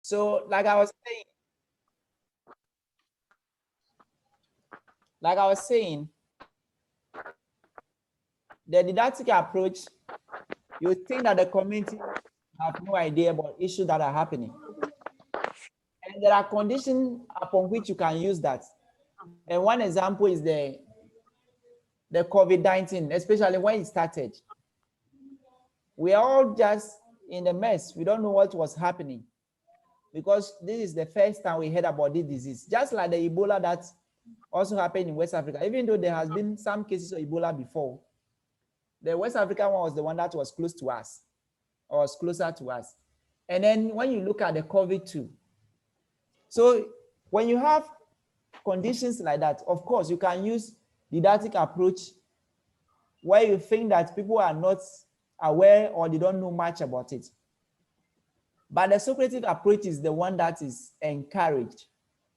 So like I was saying, the didactic approach, you think that the community have no idea about issues that are happening. And there are conditions upon which you can use that. And one example is the COVID-19, especially when it started. We are all just in a mess. We don't know what was happening because this is the first time we heard about this disease. Just like the Ebola that also happened in West Africa, even though there has been some cases of Ebola before, the West African one was the one that was close to us, or was closer to us. And then when you look at the COVID-2, so when you have conditions like that, of course, you can use didactic approach where you think that people are not aware or they don't know much about it. But the Socratic approach is the one that is encouraged,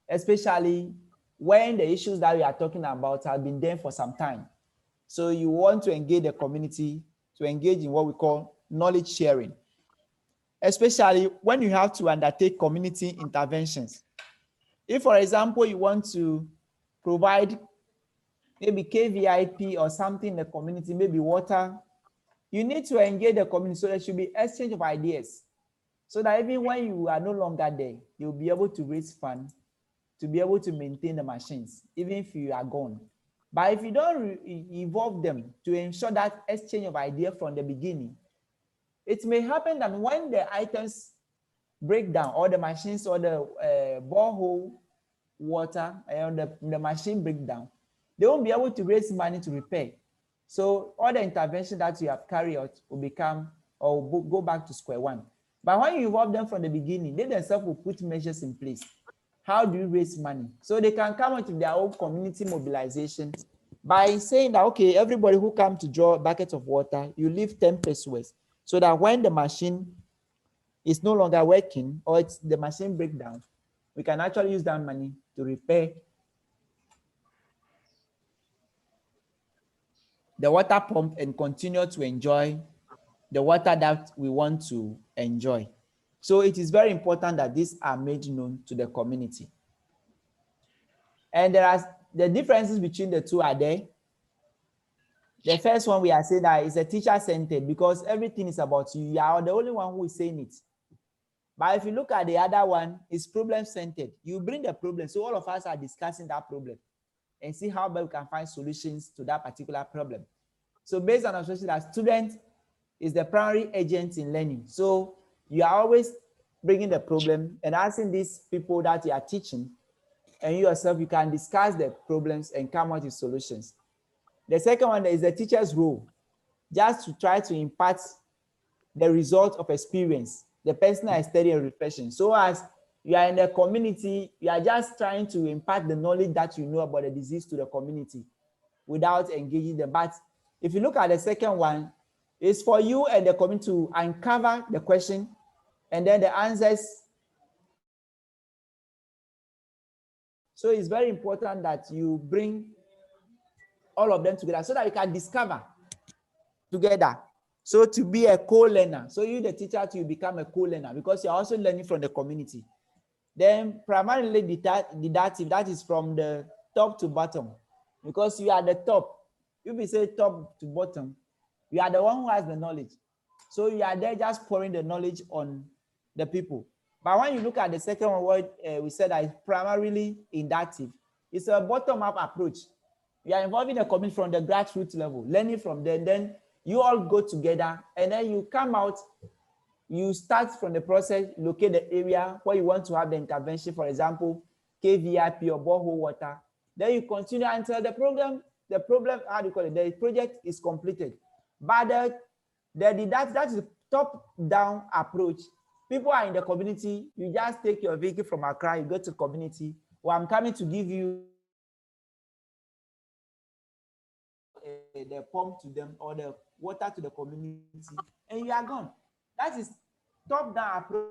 especially when the issues that we are talking about have been there for some time. So you want to engage the community to engage in what we call knowledge sharing, especially when you have to undertake community interventions. If, for example, you want to provide maybe KVIP or something in the community, maybe water, you need to engage the community, so there should be exchange of ideas, so that even when you are no longer there, you'll be able to raise funds to be able to maintain the machines, even if you are gone. But if you don't involve them to ensure that exchange of ideas from the beginning, it may happen that when the items break down, or the machines or the borehole water and the machine break down, they won't be able to raise money to repair. So all the intervention that you have carried out will become, or will go back to square one. But when you involve them from the beginning, they themselves will put measures in place. How do you raise money? So they can come out with their own community mobilization by saying that, okay, everybody who comes to draw a bucket of water, you leave 10 pesos, so that when the machine is no longer working or the machine breaks down, we can actually use that money to repair the water pump and continue to enjoy the water that we want to enjoy. So it is very important that these are made known to the community. And there are the differences between the two are there. The first one, we are saying that is a teacher-centered, because everything is about you. You are the only one who is saying it. But if you look at the other one, it's problem-centered. You bring the problem, so all of us are discussing that problem and see how we can find solutions to that particular problem. So based on observation that student is the primary agent in learning. So you are always bringing the problem and asking these people that you are teaching, and you yourself, you can discuss the problems and come out with solutions. The second one is the teacher's role, just to try to impart the result of experience, the personal study and reflection. So as you are in the community, you are just trying to impart the knowledge that you know about the disease to the community without engaging them. But if you look at the second one, it's for you and the community to uncover the question, and then the answers. So it's very important that you bring all of them together so that you can discover together. So to be a co-learner, so you, the teacher, you become a co-learner, because you're also learning from the community. Then primarily didactic, that is from the top to bottom, because you are the top. If we say top to bottom, you are the one who has the knowledge. So you are there just pouring the knowledge on the people. But when you look at the second one, what we said that is primarily inductive, it's a bottom-up approach. You are involving the community from the grassroots level, learning from them, then you all go together, and then you come out, you start from the process, locate the area where you want to have the intervention, for example, KVIP or borehole water. Then you continue until the problem, how do you call it, the project is completed. But that is the top-down approach. People are in the community, you just take your vehicle from Accra, you go to the community, well, I'm coming to give you the pump to them or the water to the community, and you are gone. That is top-down approach.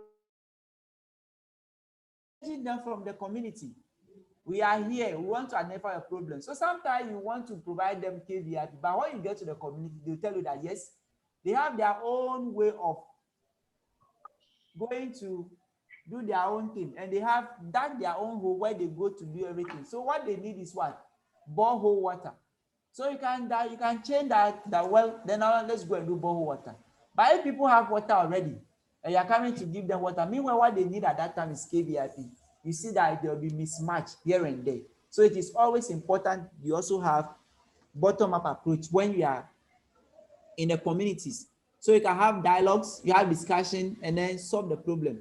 Them from the community. We are here, we want to identify a problem. So sometimes you want to provide them KVIP, but when you get to the community, they'll tell you that yes, they have their own way of going to do their own thing, and they have dug their own hole where they go to do everything. So what they need is what? Borehole water. So you can change that well, then now let's go and do borehole water. But if people have water already and you're coming to give them water, meanwhile what they need at that time is KVIP. You see that there will be mismatch here and there. So it is always important you also have bottom-up approach when you are in the communities. So you can have dialogues, you have discussion, and then solve the problem.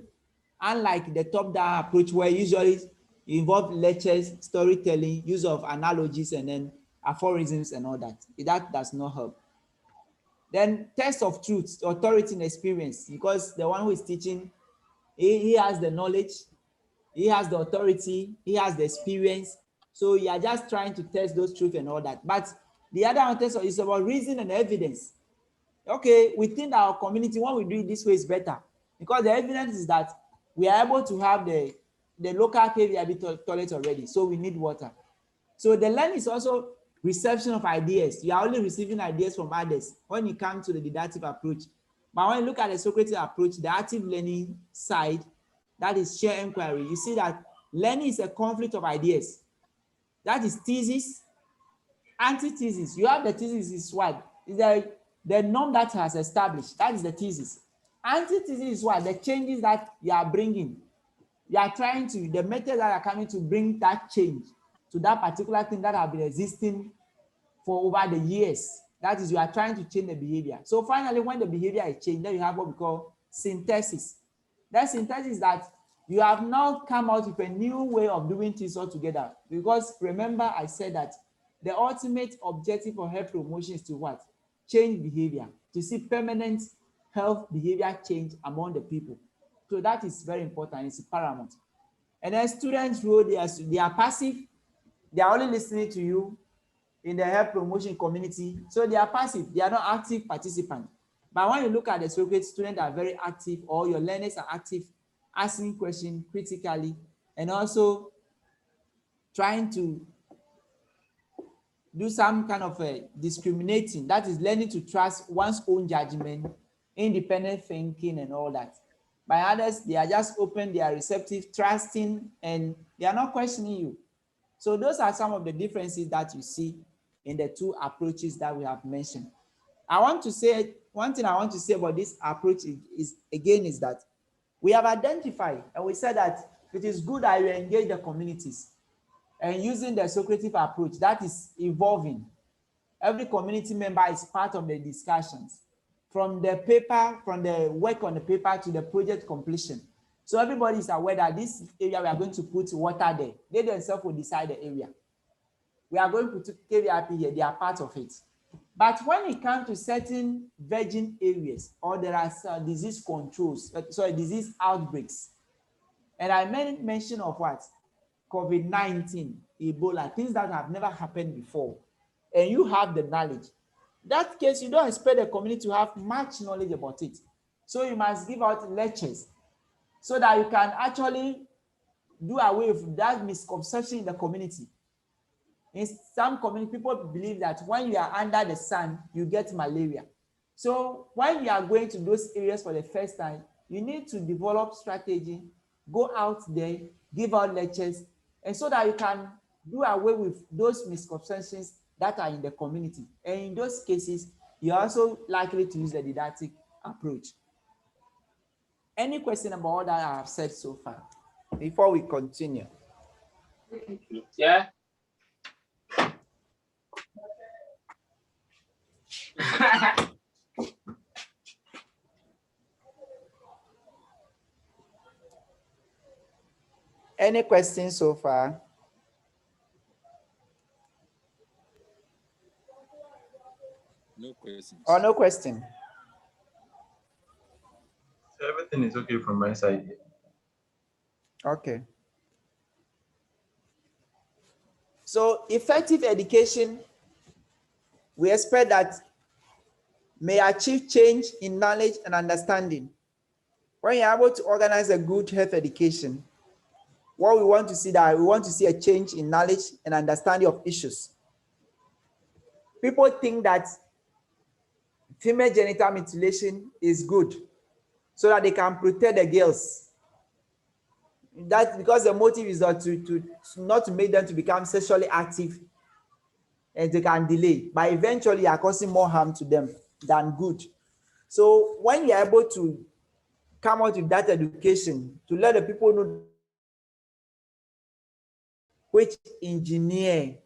Unlike the top-down approach where usually you involve lectures, storytelling, use of analogies, and then aphorisms and all that. That does not help. Then test of truth, authority and experience, because the one who is teaching, he has the knowledge, he has the authority, he has the experience. So you are just trying to test those truths and all that. But the other one test is about reason and evidence. Okay, within our community, when we do it this way is better, because the evidence is that we are able to have the local KVIB toilet already, so we need water. So the learning is also reception of ideas. You are only receiving ideas from others when you come to the didactic approach. But when you look at the Socratic approach, the active learning side, that is share inquiry, you see that learning is a conflict of ideas. That is thesis, antithesis. You have the thesis is what? Is the norm that has established. That is the thesis. Antithesis is what? The changes that you are bringing. You are trying to, the methods that are coming to bring that change to that particular thing that have been existing for over the years. That is, you are trying to change the behavior. So finally, when the behavior is changed, then you have what we call synthesis. That synthesis is that you have now come out with a new way of doing things altogether. Because remember, I said that the ultimate objective of health promotion is to what? Change behavior, to see permanent health behavior change among the people. So that is very important. It's paramount. And then students' role, they are passive. They are only listening to you in the health promotion community. So they are passive. They are not active participants. But when you look at the Socrates, students are very active, or your learners are active, asking questions critically, and also trying to do some kind of a discriminating. That is learning to trust one's own judgment, independent thinking, and all that. By others, they are just open, they are receptive, trusting, and they are not questioning you. So those are some of the differences that you see in the two approaches that we have mentioned. I want to say, one thing I want to say about this approach is that we have identified and we said that it is good that you engage the communities and using the Socratic approach that is evolving. Every community member is part of the discussions, from the paper, from the work on the paper to the project completion. So everybody is aware that this area we are going to put water there. They themselves will decide the area. We are going to put KVIP here, they are part of it. But when it comes to certain virgin areas, or there are disease controls, disease outbreaks, and I made mention of what? COVID-19, Ebola, things that have never happened before, and you have the knowledge. That case, you don't expect the community to have much knowledge about it. So you must give out lectures so that you can actually do away with that misconception in the community. In some community, people believe that when you are under the sun, you get malaria. So when you are going to those areas for the first time, you need to develop strategy, go out there, give out lectures, and so that you can do away with those misconceptions that are in the community. And in those cases, you're also likely to use the didactic approach. Any question about what I have said so far before we continue? Yeah. Any questions so far? No questions. Or no question? So everything is okay from my side. Okay. So effective education, we expect that may achieve change in knowledge and understanding. When you're able to organize a good health education, what we want to see that we want to see a change in knowledge and understanding of issues. People think that female genital mutilation is good so that they can protect the girls. That because the motive is not to make them to become sexually active, and they can delay, but eventually you are causing more harm to them than good. So when you're able to come out with that education to let the people know which engineer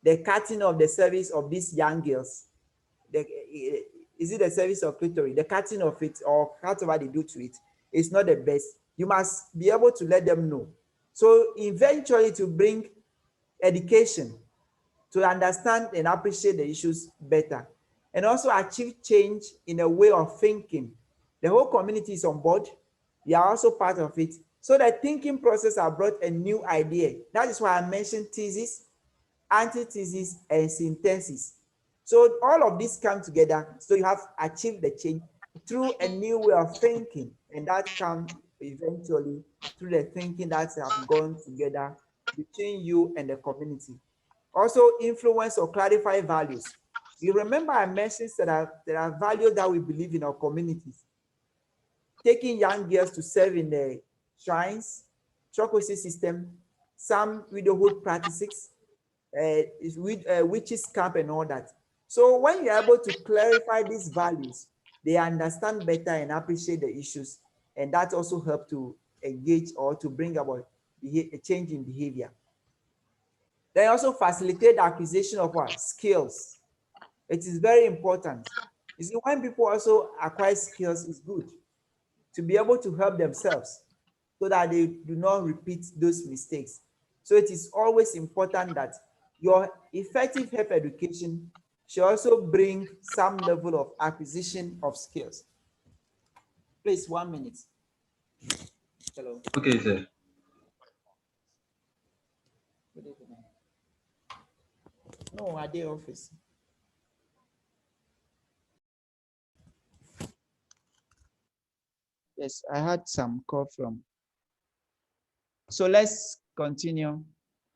the cutting of the service of these young girls, is it the service of clitoris, the cutting of it, or whatever they do to it, it's not the best. You must be able to let them know. So eventually to bring education to understand and appreciate the issues better, and also achieve change in a way of thinking. The whole community is on board. You are also part of it. So the thinking process has brought a new idea. That is why I mentioned thesis, antithesis, and synthesis. So all of these come together. So you have achieved the change through a new way of thinking, and that comes eventually through the thinking that have gone together between you and the community. Also, influence or clarify values. You remember I mentioned that there are values that we believe in our communities. Taking young girls to serve in the shrines, chocolacy system, some widowhood practices, witches camp and all that. So when you're able to clarify these values, they understand better and appreciate the issues, and that also helps to engage or to bring about a change in behavior. They also facilitate the acquisition of what? Skills. It is very important. You see, when people also acquire skills, it's good to be able to help themselves so that they do not repeat those mistakes. So it is always important that your effective health education should also bring some level of acquisition of skills. Please, 1 minute. Hello. Okay, sir. Good evening. No, at the office. Yes, I had some call from. So let's continue. All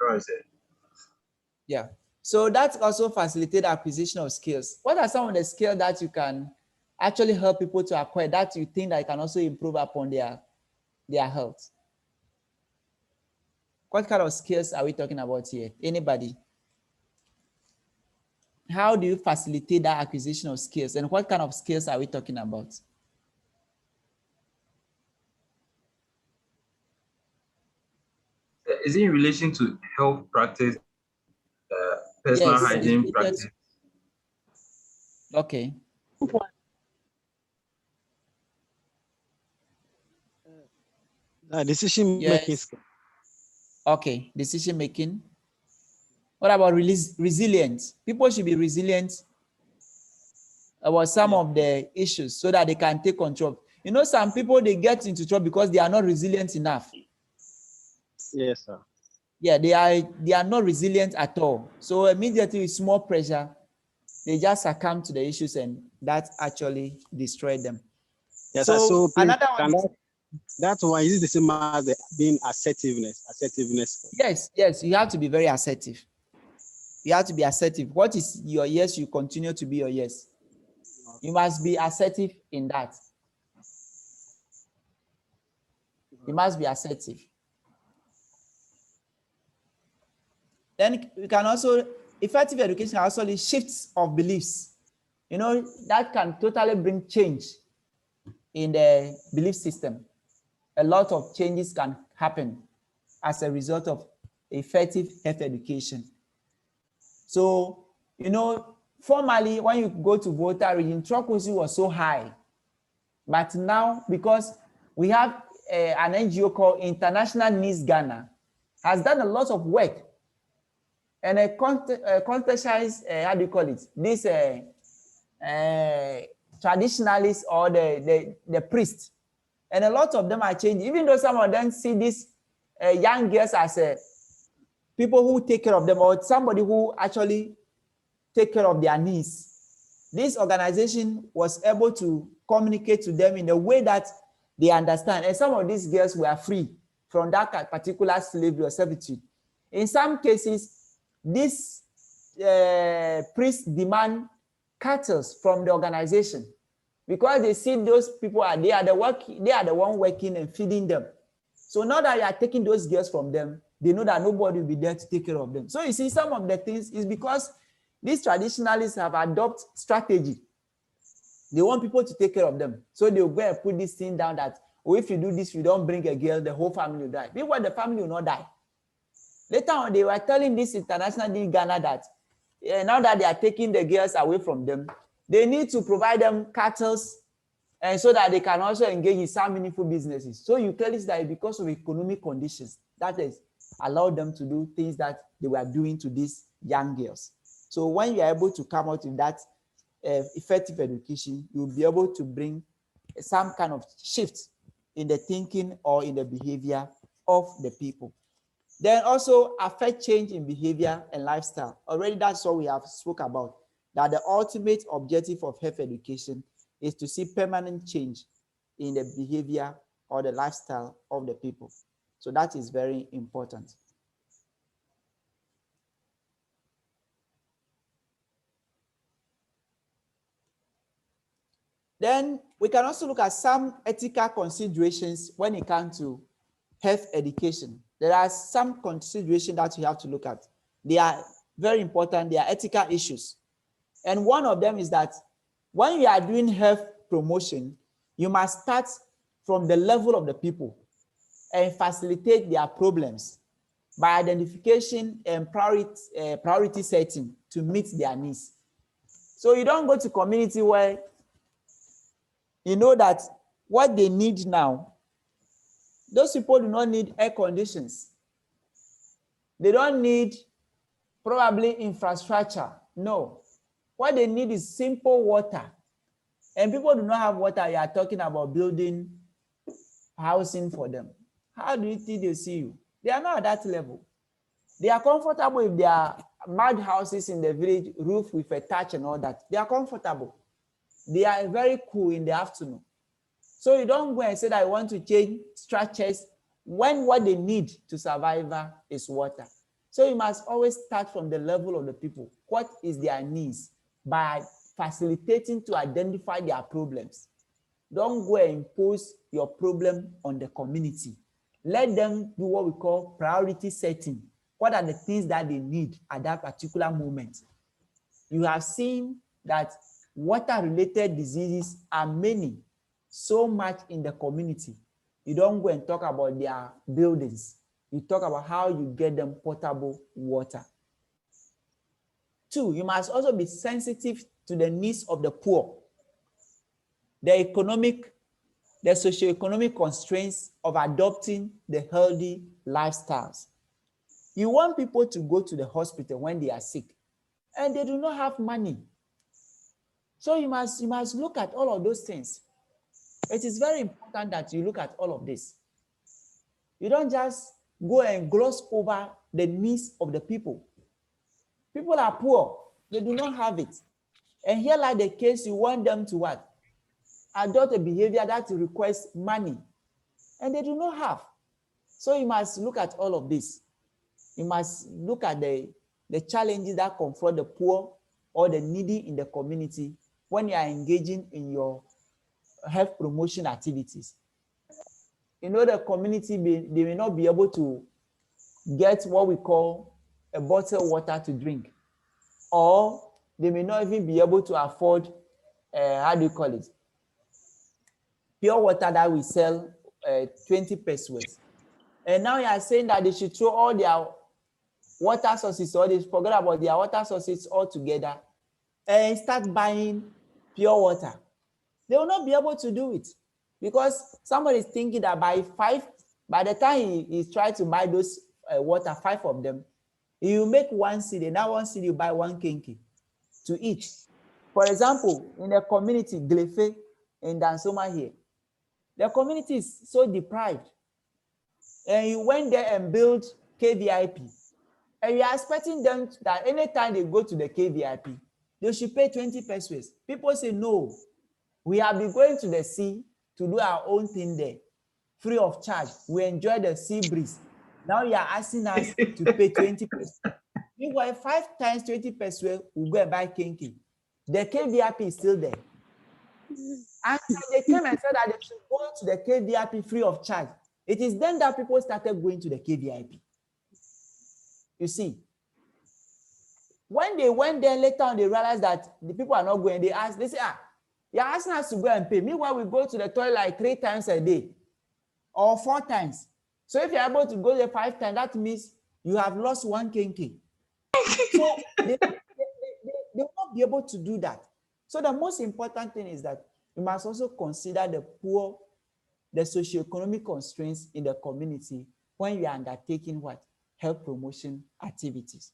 right, sir. Yeah. So that's also facilitate acquisition of skills. What are some of the skills that you can actually help people to acquire that you think that can also improve upon their health? What kind of skills are we talking about here? Anybody? How do you facilitate that acquisition of skills, and what kind of skills are we talking about? Is it in relation to health practice, personal Yes, hygiene practice? Okay. Decision making. Yes. Okay, decision making. What about resilience? People should be resilient about some of the issues so that they can take control. You know, some people, they get into trouble because they are not resilient enough. Yes, sir. Yeah, they are not resilient at all. So immediately with small pressure, they just succumb to the issues, and that actually destroyed them. Yes, so, so please, another one. That one is the same as being assertiveness. Yes, you have to be very assertive. You have to be assertive. What is your yes, you continue to be your yes. You must be assertive in that. You must be assertive. Then we can also, effective education also shifts of beliefs. You know, that can totally bring change in the belief system. A lot of changes can happen as a result of effective health education. So, you know, formerly, when you go to Volta region, truculence was so high. But now, because we have an NGO called International Needs Ghana, has done a lot of work, and a contextualized, how do you call it? This traditionalists or the priests, and a lot of them are changing. Even though some of them see these young girls as people who take care of them, or somebody who actually take care of their needs. This organization was able to communicate to them in a way that they understand. And some of these girls were free from that particular slavery or servitude. In some cases, these priests demand cattle from the organization because they see those people they are the one working and feeding them. So now that you are taking those girls from them, they know that nobody will be there to take care of them. So you see, some of the things is because these traditionalists have adopted strategy. They want people to take care of them. So they'll go and put this thing down that, oh, if you do this, you don't bring a girl, the whole family will die. Meanwhile, the family will not die. Later on, they were telling this international in Ghana that now that they are taking the girls away from them, they need to provide them cattle, and so that they can also engage in some meaningful businesses. So you tell us that because of economic conditions, that is allowed them to do things that they were doing to these young girls. So when you are able to come out with that effective education, you'll be able to bring some kind of shift in the thinking or in the behavior of the people. Then also affect change in behavior and lifestyle. Already that's what we have spoke about, that the ultimate objective of health education is to see permanent change in the behavior or the lifestyle of the people. So that is very important. Then we can also look at some ethical considerations when it comes to health education. There are some considerations that you have to look at. They are very important. They are ethical issues. And one of them is that when you are doing health promotion, you must start from the level of the people and facilitate their problems by identification and priority setting to meet their needs. So you don't go to community where you know that what they need now, those people do not need air conditions. They don't need probably infrastructure. No. What they need is simple water. And people do not have water. You are talking about building housing for them. How do you think they see you? They are not at that level. They are comfortable if they are mud houses in the village, roof with a thatch and all that. They are comfortable. They are very cool in the afternoon. So you don't go and say that I want to change structures when what they need to survive is water. So you must always start from the level of the people. What is their needs? By facilitating to identify their problems. Don't go and impose your problem on the community. Let them do what we call priority setting. What are the things that they need at that particular moment? You have seen that water-related diseases are many, so much in the community. You don't go and talk about their buildings. You talk about how you get them potable water. 2, you must also be sensitive to the needs of the poor, the socioeconomic constraints of adopting the healthy lifestyles. You want people to go to the hospital when they are sick, and they do not have money. So you must look at all of those things. It is very important that you look at all of this. You don't just go and gloss over the needs of the people. People are poor. They do not have it. And here, like the case, you want them to what? Adopt a behavior that requires money. And they do not have. So you must look at all of this. You must look at the challenges that confront the poor or the needy in the community when you are engaging in your health promotion activities. You know, the community, they may not be able to get what we call a bottled water to drink, or they may not even be able to afford, how do you call it? Pure water that we sell 20 pesos. And now you are saying that they should throw all their water sources, or they forget about their water sources altogether and start buying pure water. They will not be able to do it because somebody is thinking that by the time he's trying to buy those water, 5 of them, he will make 1 cedi. Now 1 cedi, you buy 1 kenke to eat. For example, in the community, Glefe in Dansoma here, the community is so deprived. And you went there and built KVIP. And you are expecting them that anytime they go to the KVIP, they should pay 20 pesos. People say, no, we have been going to the sea to do our own thing there, free of charge. We enjoy the sea breeze. Now you are asking us to pay 20 pesos. Meanwhile, 5 times 20 pesos, we'll go and buy kinky. The KVIP is still there. And they came and said that they should go to the KVIP free of charge. It is then that people started going to the KVIP. You see, when they went there later on, they realized that the people are not going. They asked, they say, you're asking us to go and pay. Meanwhile, we go to the toilet like 3 times a day or 4 times. So if you're able to go there 5 times, that means you have lost 1 KK. So they won't be able to do that. So the most important thing is that you must also consider the poor, the socioeconomic constraints in the community when you are undertaking what? Health promotion activities.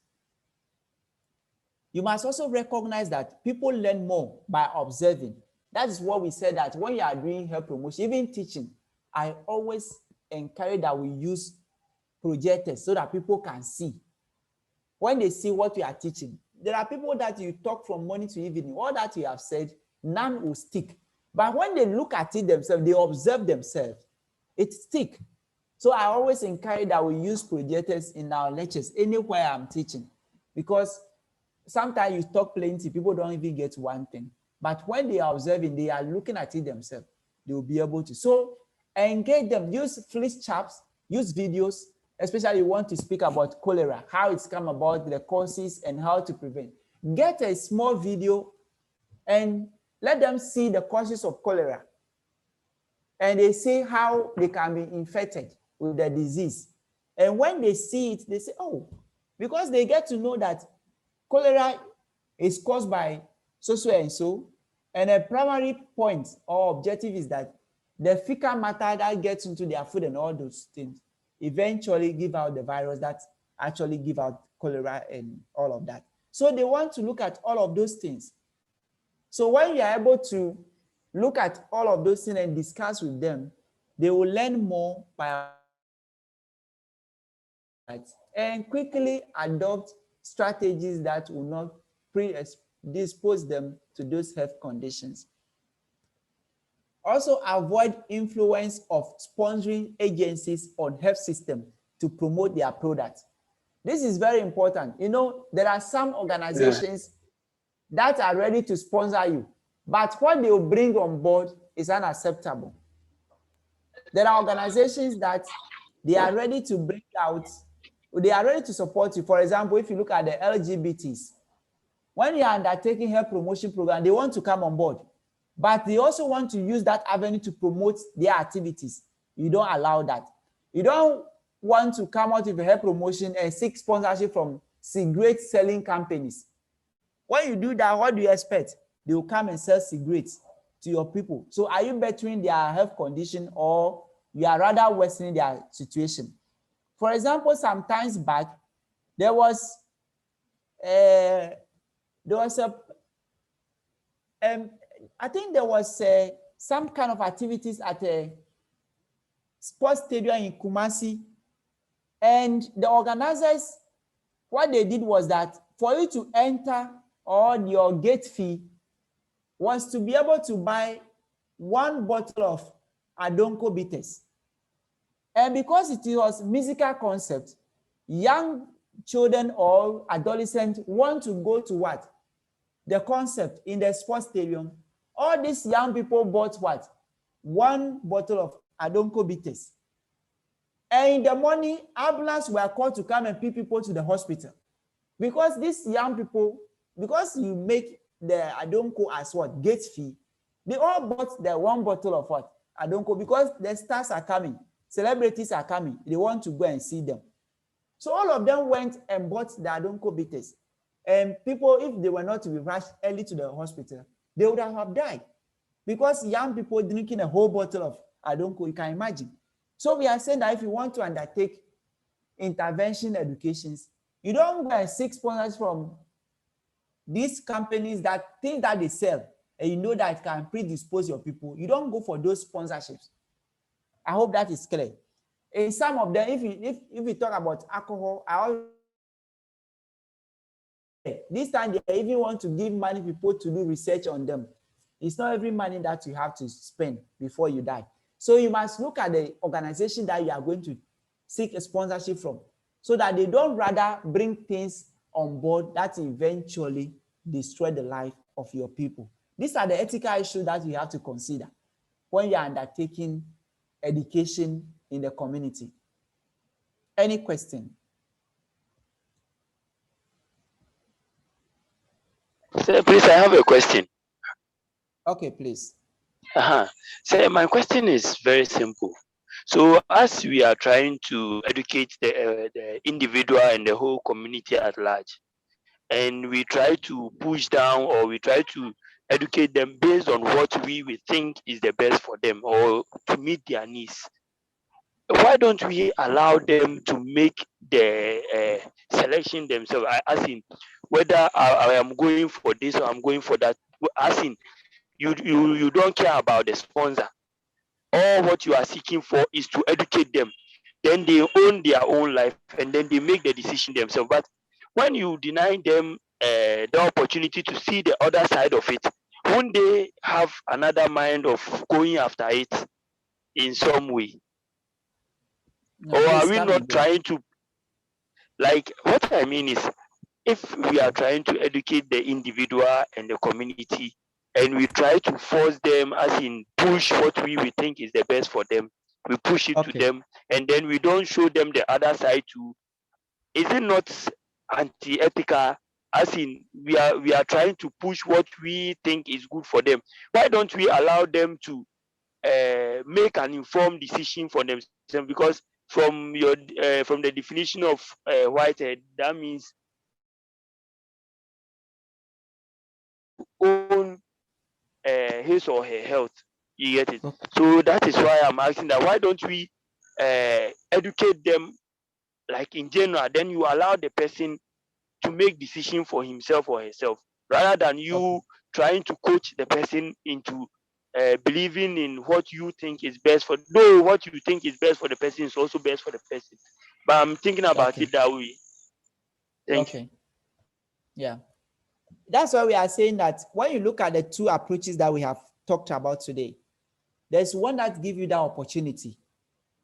You must also recognize that people learn more by observing. That is what we said, that when you are doing health promotion, even teaching, I always encourage that we use projectors so that people can see. When they see what you are teaching, there are people that you talk from morning to evening, all that you have said, none will stick. But when they look at it themselves, they observe themselves, it sticks. So I always encourage that we use projectors in our lectures anywhere I'm teaching, because sometimes you talk plenty, people don't even get one thing. But when they are observing, they are looking at it themselves, they will be able to. So engage them, use flip charts, use videos, especially you want to speak about cholera, how it's come about, the causes, and how to prevent. Get a small video and let them see the causes of cholera. And they see how they can be infected with the disease. And when they see it, they say, oh, because they get to know that cholera is caused by so and so. And a primary point or objective is that the fecal matter that gets into their food and all those things eventually give out the virus that actually give out cholera and all of that. So they want to look at all of those things. So when you are able to look at all of those things and discuss with them, they will learn more by and quickly adopt strategies that will not predispose them to those health conditions. Also avoid influence of sponsoring agencies on health system to promote their products. This is very important. You know, there are some organizations that are ready to sponsor you, but what they will bring on board is unacceptable. There are organizations that they are ready to bring out, they are ready to support you. For example, if you look at the LGBTs, when you are undertaking health promotion program, they want to come on board, but they also want to use that avenue to promote their activities. You don't allow that. You don't want to come out with a health promotion and seek sponsorship from cigarette selling companies. When you do that, what do you expect? They will come and sell cigarettes to your people. So are you bettering their health condition, or you are rather worsening their situation? For example, some times back, there was I think there was some kind of activities at a sports stadium in Kumasi, and the organizers, what they did was that for you to enter, or your gate fee was to be able to buy 1 bottle of Adonko bitters. And because it was musical concept, young children or adolescents want to go to what? The concept in the sports stadium. All these young people bought what? 1 bottle of Adonko bitters. And in the morning, ambulance were called to come and pick people to the hospital. Because these young people, because you make the Adonko as what? Gate fee, they all bought the 1 bottle of what? Adonko, because the stars are coming, celebrities are coming, they want to go and see them. So all of them went and bought the Adonko bitters. And people, if they were not to be rushed early to the hospital, they would have died. Because young people drinking a whole bottle of Adonko, you can imagine. So we are saying that if you want to undertake intervention educations, you don't go and seek sponsors from these companies that think that they sell, and you know that it can predispose your people. You don't go for those sponsorships. I hope that is clear. In some of them, if we talk about alcohol, this time they even want to give money people to do research on them. It's not every money that you have to spend before you die. So you must look at the organization that you are going to seek a sponsorship from, so that they don't rather bring things on board that eventually destroy the life of your people. These are the ethical issues that you have to consider when you are undertaking education in the community. Any question? Sir, please, I have a question. Okay, please. So my question is very simple. So as we are trying to educate the individual and the whole community at large, and we try to push down or we try to educate them based on what we think is the best for them or to meet their needs, why don't we allow them to make the selection themselves? As in, whether I am going for this or I'm going for that. As in, you don't care about the sponsor. All what you are seeking for is to educate them. Then they own their own life and then they make the decision themselves. But when you deny them the opportunity to see the other side of it, won't they have another mind of going after it in some way? No, Or are please we come not again. trying to, like, what I mean is, if we are trying to educate the individual and the community and we try to force them, as in push what we think is the best for them, we push it to Okay. them and then we don't show them the other side too, is it not anti-ethical? As in, we are trying to push what we think is good for them. Why don't we allow them to make an informed decision for themselves? Because from the definition of whitehead, that means own his or her health. You get it? Okay. So that is why I'm asking that why don't we educate them like in general? Then you allow the person to make decision for himself or herself, rather than you Okay. trying to coach the person into believing in what you think is best for. Though what you think is best for the person is also best for the person, but I'm thinking about Okay. it that way. Thank you. Okay. Yeah. That's why we are saying that when you look at the two approaches that we have talked about today, there's one that gives you that opportunity,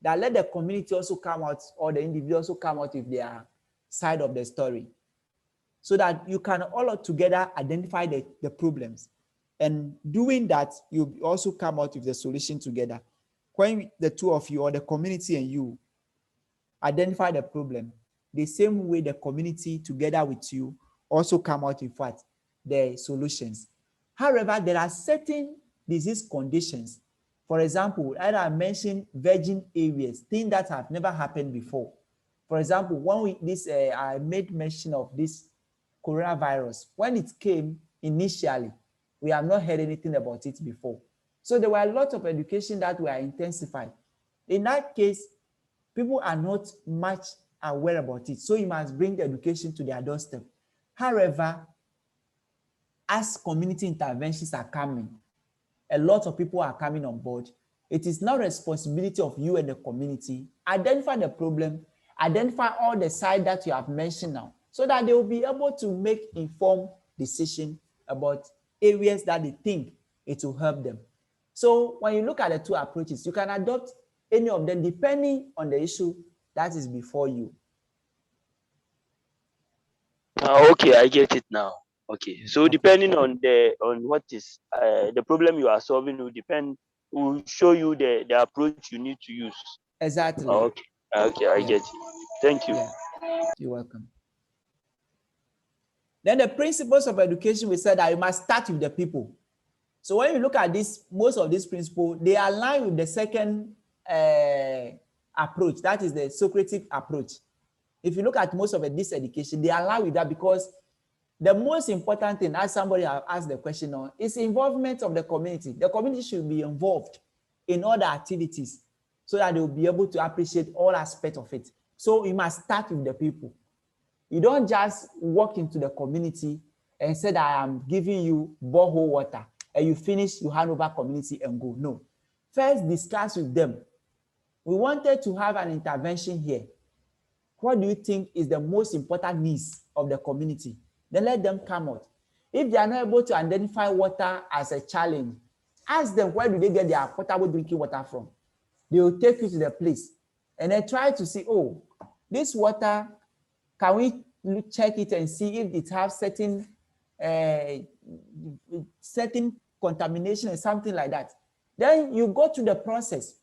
that let the community also come out, or the individual also come out with their side of the story, so that you can all together identify the problems. And doing that, you also come out with the solution together. When the two of you, or the community and you, identify the problem, the same way the community together with you also come out with what? The solutions. However, there are certain disease conditions. For example, I mentioned virgin areas, things that have never happened before. For example, when I made mention of this coronavirus. When it came initially, we have not heard anything about it before. So there were a lot of education that were intensified. In that case, people are not much aware about it. So you must bring the education to their doorstep. However, as community interventions are coming, a lot of people are coming on board. It is now responsibility of you and the community. Identify the problem, identify all the sides that you have mentioned now, so that they will be able to make informed decision about areas that they think it will help them. So when you look at the two approaches, you can adopt any of them depending on the issue that is before you. Okay, I get it now. Okay, so Okay. depending on what is the problem you are solving will show you the approach you need to use. Exactly. Okay, I get it. Thank you. Yeah. You're welcome. Then the principles of education, we said that you must start with the people. So when you look at this, most of these principles, they align with the second approach, that is the Socratic approach. If you look at most of this education, they align with that, because the most important thing, as somebody has asked the question on, is involvement of the community. The community should be involved in all the activities so that they will be able to appreciate all aspects of it. So you must start with the people. You don't just walk into the community and say that I am giving you borehole water, and you finish, you hand over community and go. No. First, discuss with them. We wanted to have an intervention here. What do you think is the most important needs of the community? Then let them come out. If they are not able to identify water as a challenge, ask them, where do they get their potable drinking water from? They will take you to the place and then try to see, oh, this water, can we check it and see if it has certain contamination or something like that? Then you go through the process,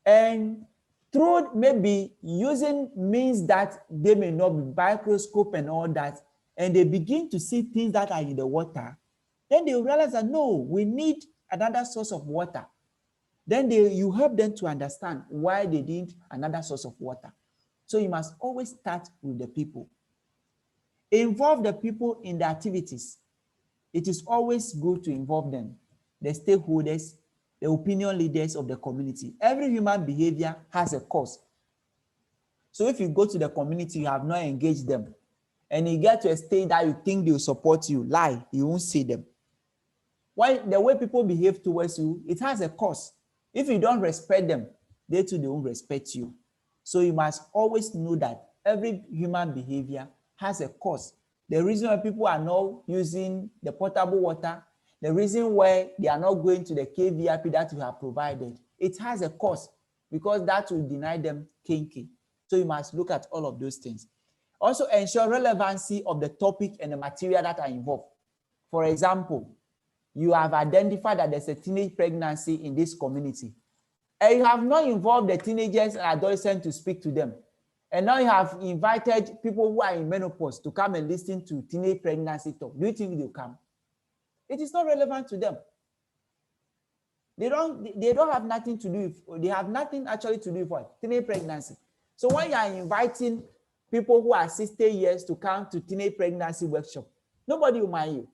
and through maybe using means that they may not be microscope and all that, and they begin to see things that are in the water, then they realize that no, we need another source of water. Then you help them to understand why they need another source of water. So you must always start with the people. Involve the people in the activities. It is always good to involve them, the stakeholders, the opinion leaders of the community. Every human behavior has a cause. So if you go to the community, you have not engaged them, and you get to a stage that you think they will support you, lie, you won't see them. Why? The way people behave towards you, it has a cause. If you don't respect them, they too, they won't respect you. So you must always know that every human behavior has a cause. The reason why people are not using the potable water, the reason why they are not going to the KVIP that you have provided, it has a cause, because that will deny them kinky. So you must look at all of those things. Also ensure relevancy of the topic and the material that are involved. For example, you have identified that there's a teenage pregnancy in this community, and you have not involved the teenagers and adolescents to speak to them. And now you have invited people who are in menopause to come and listen to teenage pregnancy talk. Do you think they'll come? It is not relevant to them. They don't have nothing to do with, they have nothing actually to do with what? Teenage pregnancy. So when you are inviting people who are 60 years to come to teenage pregnancy workshop, nobody will mind you.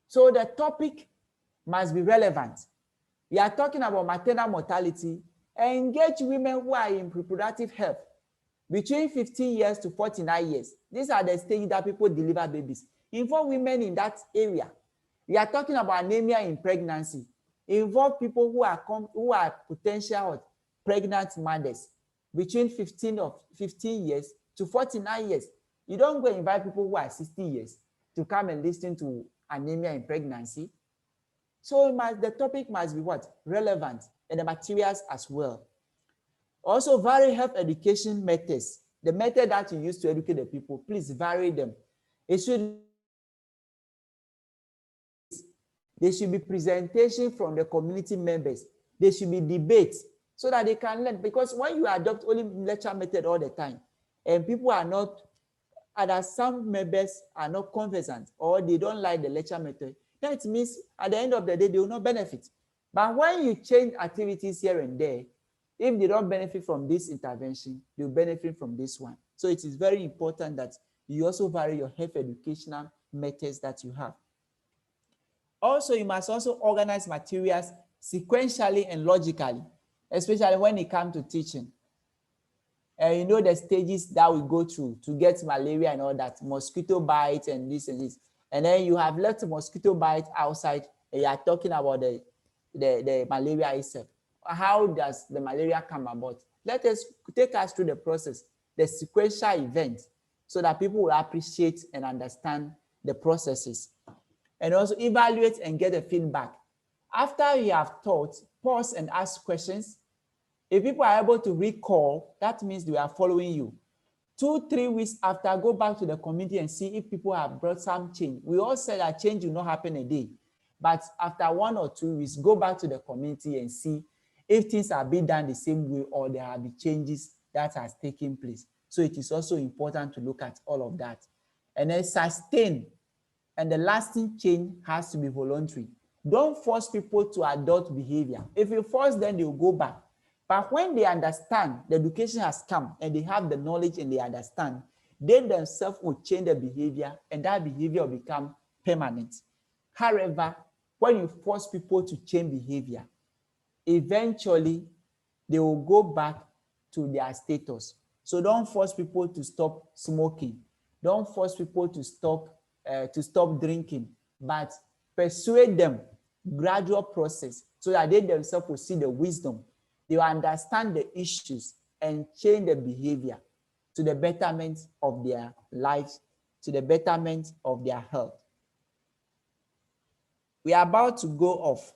So the topic must be relevant. We are talking about maternal mortality. Engage women who are in reproductive health between 15 years to 49 years. These are the stages that people deliver babies. Involve women in that area. We are talking about anemia in pregnancy. Involve people who are potential pregnant mothers between 15 years to 49 years. You don't go invite people who are 60 years to come and listen to anemia in pregnancy. So the topic must be what? Relevant, and the materials as well. Also, vary health education methods. The method that you use to educate the people, please vary them. There should be presentation from the community members. There should be debates so that they can learn. Because when you adopt only lecture method all the time, and people are not, either some members are not conversant or they don't like the lecture method, that means at the end of the day, they will not benefit. But when you change activities here and there, if they don't benefit from this intervention, they'll benefit from this one. So it is very important that you also vary your health educational methods that you have. Also, you must also organize materials sequentially and logically, especially when it comes to teaching. And you know the stages that we go through to get malaria and all that, mosquito bite and this and this. And then you have left the mosquito bite outside, and you are talking about the malaria itself. How does the malaria come about? Let us take us through the process, the sequential event, so that people will appreciate and understand the processes. And also evaluate and get a feedback. After you have taught, pause and ask questions. If people are able to recall, that means they are following you. 2-3 weeks after, go back to the community and see if people have brought some change. We all said that change will not happen a day. But after 1 or 2 weeks, go back to the community and see if things are being done the same way or there have been changes that has taken place. So it is also important to look at all of that. And then sustain, and the lasting change has to be voluntary. Don't force people to adopt behavior. If you force them, they will go back. But when they understand the education has come and they have the knowledge and they understand, they themselves will change the behavior, and that behavior will become permanent. However, when you force people to change behavior, eventually they will go back to their status. So don't force people to stop smoking. Don't force people to stop drinking, but persuade them, gradual process, so that they themselves will see the wisdom. They will understand the issues and change the behavior to the betterment of their lives, to the betterment of their health. We are about to go off.